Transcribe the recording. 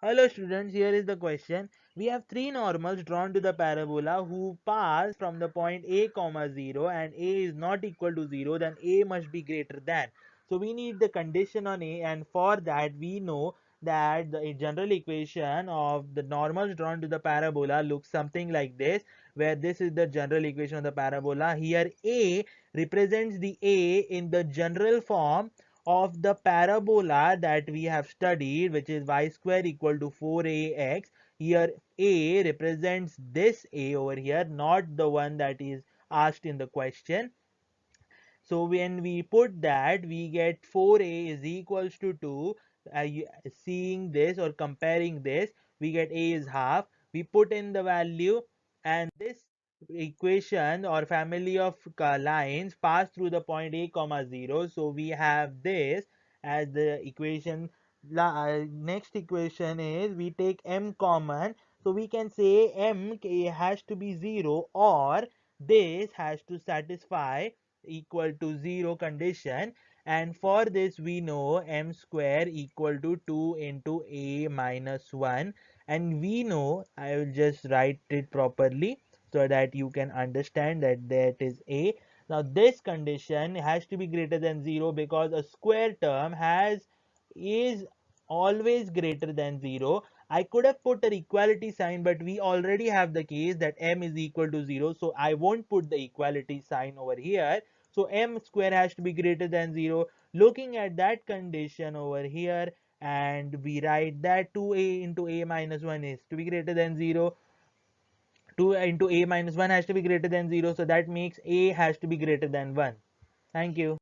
Hello students, here is the question. We have three normals drawn to the parabola who pass from the point a comma 0 and a is not equal to 0, then a must be greater than. So we need the condition on a, and for that we know that the general equation of the normals drawn to the parabola looks something like this, where this is the general equation of the parabola. Here a represents the a in the general form of the parabola that we have studied, which is y square equal to 4ax. Here a represents this a over here, not the one that is asked in the question. So when we put that, we get 4a is equals to 2. Seeing this or comparing this, we get a is half. We put in the value, and this equation or family of lines pass through the point a comma 0. So we have this as the equation. Next equation is we take m common, so we can say m has to be 0, or this has to satisfy equal to 0 condition, and for this we know m square equal to 2 into a minus 1, and we know, I will just write it properly so that you can understand that that is a. Now this condition has to be greater than 0 because a square term is always greater than 0. I could have put an equality sign, but we already have the case that m is equal to 0, so I won't put the equality sign over here. So m square has to be greater than 0. Looking at that condition over here, and we write that 2a into a minus 1 is to be greater than 0. 2 into a minus 1 has to be greater than 0. So that makes a has to be greater than 1. Thank you.